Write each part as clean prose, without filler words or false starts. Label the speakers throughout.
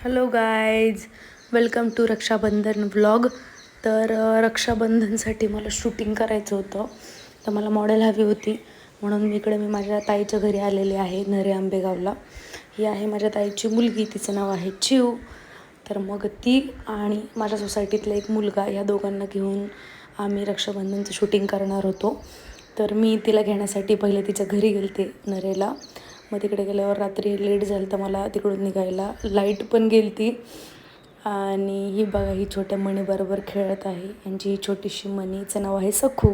Speaker 1: Hello guys, welcome to Rakshabandhan vlog. तर रक्षाबंधनसाठी मला शूटिंग करायचं होतं, तर मला मॉडेल हवी होती. म्हणून मी माझ्या ताईच्या घरी आलेले आहे, नरे आंबेगावला. ही आहे माझ्या ताईची मुलगी, तिचं नाव आहे चिव. तर मग ती आणि माझ्या सोसायटीतला एक मुलगा, या दोघांना घेऊन आम्ही रक्षाबंधनचं शूटिंग करणार होतो. तर मी तिला घेण्यासाठी पहिले तिच्या घरी गेलते नरेला. मग तिकडे गेल्यावर रात्री लेट झालं, तर मला तिकडून निघायला लाईट पण गेलती. आणि ही बघा, ही छोट्या मणीबरोबर खेळत आहे. यांची ही छोटीशी मणी, हिचं नाव आहे सखू.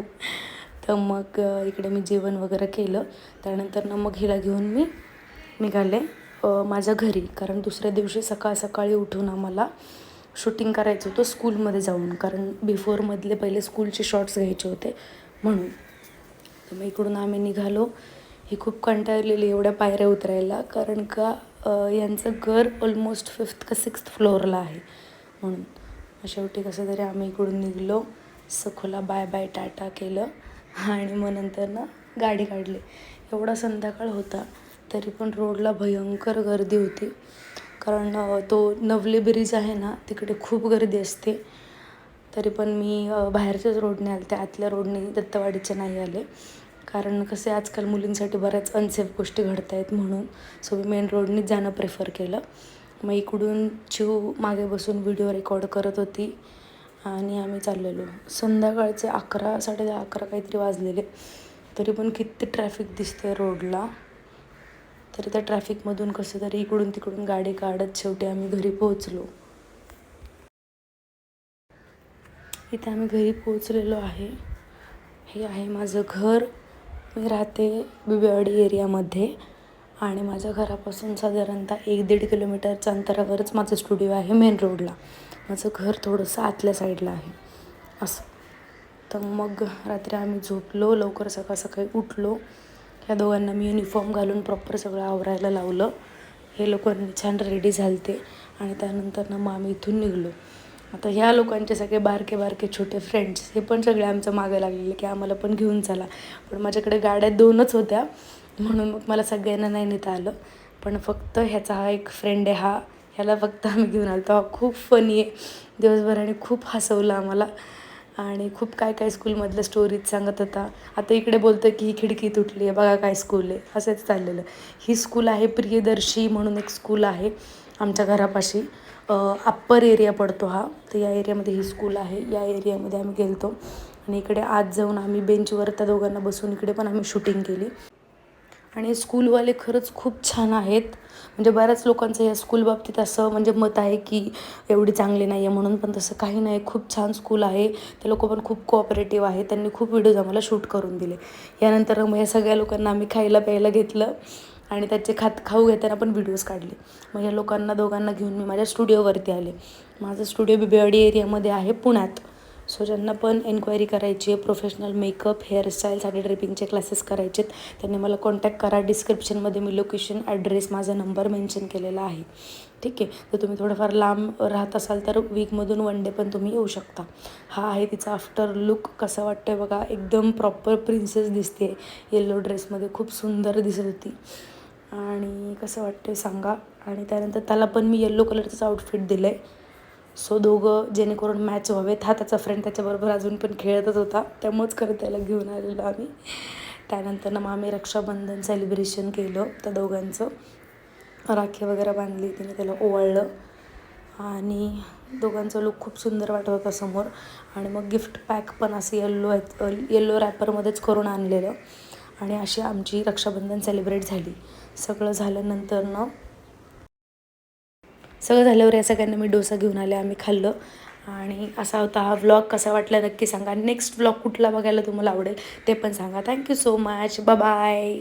Speaker 1: तर मग इकडे मी जेवण वगैरे केलं. त्यानंतर मग हिला घेऊन मी निघाले माझ्या घरी, कारण दुसऱ्या दिवशी सकाळी उठून आम्हाला शूटिंग करायचं होतं स्कूलमध्ये जाऊन, कारण बिफोरमधले पहिले स्कूलचे शॉर्ट्स घ्यायचे होते म्हणून. तर मग इकडून आम्ही निघालो. ही खूप कंटाळलेली एवढ्या पायऱ्या उतरायला, कारण का यांचं घर ऑलमोस्ट 5th का 6th फ्लोअरला आहे म्हणून. शेवटी कसं तरी आम्ही इकडून निघलो. सखूला बाय बाय टाटा केलं आणि मग नंतर गाडी काढली. एवढा संध्याकाळ होता तरी पण रोडला भयंकर गर्दी होती, कारण तो नवले ब्रिज आहे ना, तिकडे खूप गर्दी असते. तरी पण मी बाहेरच्याच रोडने आले, त्या आतल्या रोडने दत्तवाडीच्या नाही आले, कारण कसे आजकाल मुलींसाठी बऱ्याच अनसेफ गोष्टी घडत आहेत म्हणून. सो मी मेन रोडनीच जाणं प्रेफर केलं. मग इकडून चिव मागे बसून व्हिडिओ रेकॉर्ड करत होती आणि आम्ही चाललेलो. संध्याकाळचे 11, 10:30 काहीतरी वाजलेले, तरी पण किती ट्रॅफिक दिसते रोडला. तरी त्या ट्रॅफिकमधून कसं तरी इकडून तिकडून गाडी काढत शेवटी आम्ही घरी पोहोचलो. इथे आम्ही घरी पोहोचलेलो आहे. हे आहे माझं घर. मी राहते बिबेवाडी एरियामध्ये आणि माझ्या घरापासून साधारणतः 1-1.5 किलोमीटरच्या अंतरावरच माझं स्टुडिओ आहे मेन रोडला. माझं घर थोडंसं आतल्या साईडला आहे असं. तर मग रात्री आम्ही झोपलो, लवकर सकाळी उठलो. ह्या दोघांना मी युनिफॉर्म घालून प्रॉपर सगळं आवरायला लावलं. हे लोकांनी छान रेडी झालते आणि त्यानंतर मग आम्ही इथून निघलो. आता ह्या लोकांचे सगळे बारके छोटे फ्रेंड्स, हे पण सगळे आमचं मागं लागलेले की आम्हाला पण घेऊन चला. पण माझ्याकडे गाड्या 2च होत्या म्हणून मग मला सगळ्यांना नाही नेता आलं. पण फक्त ह्याचा हा एक फ्रेंड आहे, ह्याला फक्त आम्ही घेऊन आलो. तेव्हा खूप फनी आहे. दिवसभराने खूप हसवलं आम्हाला आणि खूप काय स्कूलमधल्या स्टोरीज सांगत होता. आता इकडे बोलतो की ही खिडकी तुटली आहे, बघा काय स्कूल आहे, असंच चाललेलं. ही स्कूल आहे प्रियदर्शी म्हणून एक स्कूल आहे आमच्या घरापाशी. अप्पर एरिया पडतो हा. तर या एरियामध्ये ही स्कूल आहे. या एरियामध्ये आम्ही गेलो आणि इकडे आज जाऊन आम्ही बेंचवर त्या दोघांना बसून इकडे पण आम्ही शूटिंग केली. आणि स्कूलवाले खरंच खूप छान आहेत. म्हणजे बऱ्याच लोकांचं या स्कूल बाबतीत असं म्हणजे मत आहे की एवढी चांगली नाही आहे म्हणून, पण तसं काही नाही. खूप छान स्कूल आहे. ते लोक पण खूप कोऑपरेटिव्ह आहे. त्यांनी खूप व्हिडिओज आम्हाला शूट करून दिले. यानंतर मग या सगळ्या लोकांना आम्ही खायला प्यायला घेतलं आणि त्याचे खाऊ घेताना पण व्हिडिओज काढले. मग या दोघांना घेऊन मी माझ्या स्टुडिओवरती आले. माझं स्टुडिओ बिबेवाडी एरियामध्ये आहे पुण्यात. सो ज्यांना पण एन्क्वायरी करायची आहे, प्रोफेशनल मेकअप, हेअरस्टाईल, साडी ड्रेपिंगचे क्लासेस करायचे आहेत, त्यांनी मला कॉन्टॅक्ट करा. डिस्क्रिप्शनमध्ये मी लोकेशन, ॲड्रेस, माझा नंबर मेन्शन केलेला आहे. ठीक आहे. तर तुम्ही थोडंफार लांब राहत असाल तर वीकमधून 1 डे पण तुम्ही येऊ शकता. हा आहे तिचा आफ्टर लुक. कसं वाटतं आहे बघा, एकदम प्रॉपर प्रिन्सेस दिसते. येलो ड्रेसमध्ये खूप सुंदर दिसत होती. आणि कसं वाटतं सांगा. आणि त्यानंतर त्याला पण मी येल्लो कलरचंच आउटफिट दिलं आहे. सो दोघं जेणेकरून मॅच व्हावेत. हा त्याचा फ्रेंड त्याच्याबरोबर अजून पण खेळतच होता, त्यामुळेच खरं त्याला घेऊन आलेलो आम्ही. त्यानंतर मग आम्ही रक्षाबंधन सेलिब्रेशन केलं. त्या दोघांचं राखी वगैरे बांधली, तिने त्याला ओवाळलं आणि दोघांचा लुक खूप सुंदर वाटत होता समोर. आणि मग गिफ्ट पॅक पण असं येल्लो रॅपरमध्येच करून आणलेलं. आणि अशी आमची रक्षाबंधन सेलिब्रेट झाली. सगळं झाल्यावर या सगळ्यांना मी डोसा घेऊन आले, आम्ही खाल्लं. आणि असा होता हा व्लॉग. कसा वाटला नक्की सांगा. नेक्स्ट व्लॉग कुठला बघायला तुम्हाला आवडेल ते पण सांगा. Thank you so much. बाय.